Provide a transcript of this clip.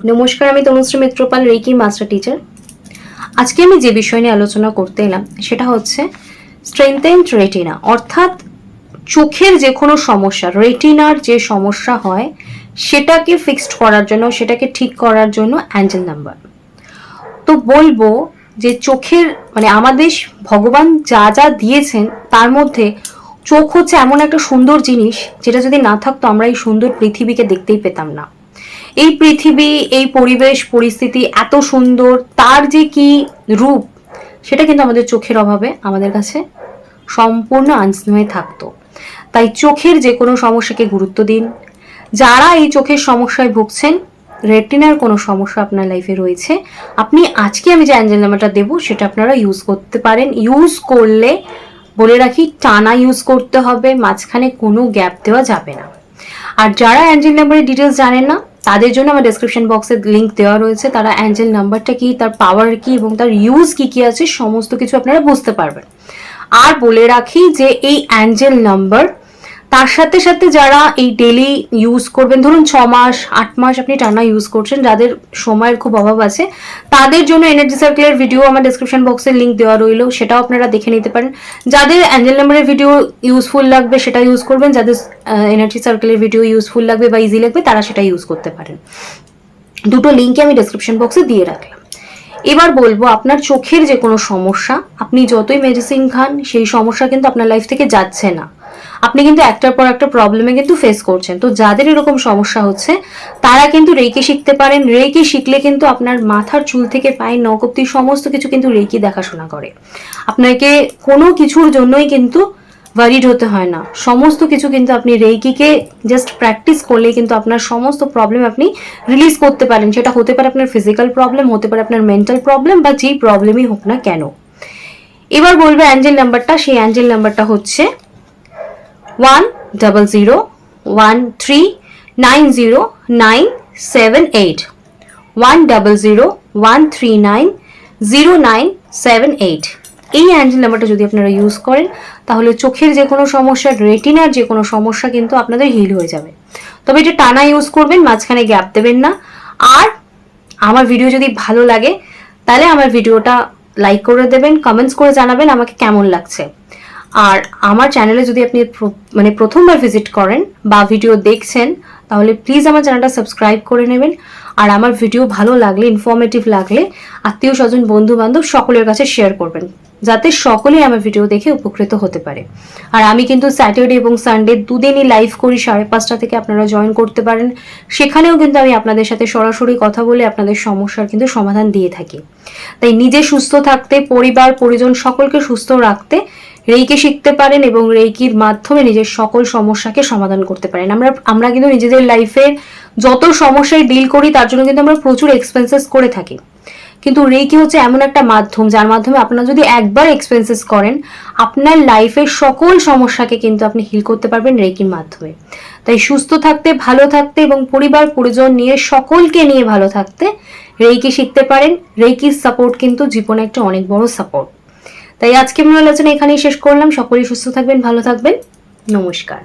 নমস্কার, আমি Tanushree Mitrapal, Reiki master teacher. আজকে আমি যে বিষয় নিয়ে আলোচনা করতে এলাম সেটা হচ্ছে স্ট্রেংথেনড রেটিনা, অর্থাৎ চোখের যে কোনো সমস্যা, রেটিনার যে সমস্যা হয় সেটাকে ফিক্সড করার জন্য, সেটাকে ঠিক করার জন্য অ্যাঞ্জেল নাম্বার। তো বলবো যে চোখের আমাদের ভগবান যা যা দিয়েছেন তার মধ্যে চোখ হচ্ছে এমন একটা সুন্দর জিনিস যেটা যদি না থাকতো আমরা এই সুন্দর পৃথিবীকে দেখতেই পেতাম না। এই পৃথিবী, এই পরিবেশ পরিস্থিতি এত সুন্দর, তার যে কি রূপ সেটা কিন্তু আমাদের চোখের অভাবে আমাদের কাছে সম্পূর্ণ আনসিন হয়ে থাকতো। তাই চোখের যে কোনো সমস্যাকে গুরুত্ব দিন। যারা এই চোখের সমস্যায় ভুগছেন, রেটিনার কোনো সমস্যা আপনার লাইফে রয়েছে, আপনি আজকে আমি যে অ্যাঞ্জেল নাম্বারটা দেবো সেটা আপনারা ইউজ করতে পারেন। ইউজ করলে বলে রাখি, টানা ইউজ করতে হবে, মাঝখানে কোনো গ্যাপ দেওয়া যাবে না। আর যারা অ্যাঞ্জেল নাম্বারের ডিটেলস জানেন না তাদের জন্য আমার ডেসক্রিপশন বক্সে লিঙ্ক দেওয়া রয়েছে। তারা অ্যাঞ্জেল নাম্বারটা কি, তার পাওয়ার কি এবং তার ইউজ কি কি আছে সমস্ত কিছু আপনারা বুঝতে পারবেন। আর বলে রাখি যে এই অ্যাঞ্জেল নাম্বার তার সাথে সাথে যারা এই ডেলি ইউজ করবেন, ধরুন 6 মাস 8 মাস আপনি টানা ইউজ করছেন, যাদের সময়ের খুব অভাব আছে তাদের জন্য এনার্জি সার্কেলের ভিডিও আমার ডেসক্রিপশন বক্সে লিঙ্ক দেওয়া রইল, সেটাও আপনারা দেখে নিতে পারেন। যাদের অ্যাঞ্জেল নাম্বারের ভিডিও ইউজফুল লাগবে সেটা ইউজ করবেন, যাদের এনার্জি সার্কেলের ভিডিও ইউজফুল লাগবে বা ইজি লাগবে তারা সেটা ইউজ করতে পারেন। দুটো লিঙ্কই আমি ডেসক্রিপশন বক্সে দিয়ে রাখলাম। এবার বলবো, আপনার চোখের যে কোনো সমস্যা, আপনি যতই মেডিসিন খান সেই সমস্যা কিন্তু আপনার লাইফ থেকে যাচ্ছে না। আপনি কিন্তু একটার পর একটা প্রবলেমে কিন্তু ফেস করছেন। তো যাদের এরকম সমস্যা হচ্ছে তারা কিন্তু রেকি শিখতে পারেন। রেকি শিখলে কিন্তু আপনার মাথার চুল থেকে পায়ের নখ অবধি সমস্ত কিছু কিন্তু রেকি দেখাশোনা করে। আপনাকে কোনো কিছুর জন্যই কিন্তু ওয়ারিড হতে হয় না। সমস্ত কিছু কিন্তু আপনি রেকিকে জাস্ট প্র্যাকটিস করলে কিন্তু আপনার সমস্ত প্রবলেম আপনি রিলিজ করতে পারেন। সেটা হতে পারে আপনার ফিজিক্যাল প্রবলেম, হতে পারে আপনার মেন্টাল প্রবলেম, বা যেই প্রবলেমই হোক না কেন। এবার বলবে অ্যাঞ্জেল নাম্বারটা, সেই অ্যাঞ্জেল নাম্বারটা হচ্ছে 10013900978, 10013900978। এই অ্যাঞ্জেল নাম্বারটা যদি আপনারা ইউজ করেন তাহলে চোখের যে কোনো সমস্যা, রেটিনার যে কোনো সমস্যা কিন্তু আপনাদের হিল হয়ে যাবে। তবে এটা টানা ইউজ করবেন, মাঝখানে গ্যাপ দেবেন না। আর আমার ভিডিও যদি ভালো লাগে তাহলে আমার ভিডিওটা লাইক করে দেবেন, কমেন্টস করে জানাবেন আমাকে কেমন লাগছে। আর আমার চ্যানেলে যদি আপনি প্রথমবার ভিজিট করেন বা ভিডিও দেখছেন তাহলে প্লিজ আমার চ্যানেলটা সাবস্ক্রাইব করে নেবেন। আর আমার ভিডিও ভালো লাগলে, ইনফরমেটিভ লাগলে আত্মীয় স্বজন বন্ধু বান্ধব সকলের কাছে শেয়ার করবেন, যাতে সকলেই আমার ভিডিও দেখে উপকৃত হতে পারে। আর আমি কিন্তু স্যাটারডে এবং সানডে দুদিনই লাইভ করি 5:30 থেকে, আপনারা জয়েন করতে পারেন। সেখানেও কিন্তু আমি আপনাদের সাথে সরাসরি কথা বলে আপনাদের সমস্যার কিন্তু সমাধান দিয়ে থাকি। তাই নিজে সুস্থ থাকতে, পরিবার পরিজন সকলকে সুস্থ রাখতে রেইকি শিখতে পারেন এবং রেইকির মাধ্যমে নিজের সকল সমস্যাকে সমাধান করতে পারেন। আমরা কিন্তু নিজেদের লাইফে যত সমস্যায় ডিল করি তার জন্য কিন্তু আমরা প্রচুর এক্সপেন্সেস করে থাকি, কিন্তু রেইকি হচ্ছে এমন একটা মাধ্যম যার মাধ্যমে আপনারা যদি একবার এক্সপেন্সেস করেন আপনার লাইফের সকল সমস্যাকে কিন্তু আপনি হিল করতে পারবেন রেইকির মাধ্যমে। তাই সুস্থ থাকতে, ভালো থাকতে এবং পরিবার পরিজন নিয়ে সকলকে নিয়ে ভালো থাকতে রেইকি শিখতে পারেন। রেইকির সাপোর্ট কিন্তু জীবনে একটা অনেক বড় সাপোর্ট। তাই আজকে আমার আলোচনা এখানেই শেষ করলাম। সকলেই সুস্থ থাকবেন, ভালো থাকবেন। নমস্কার।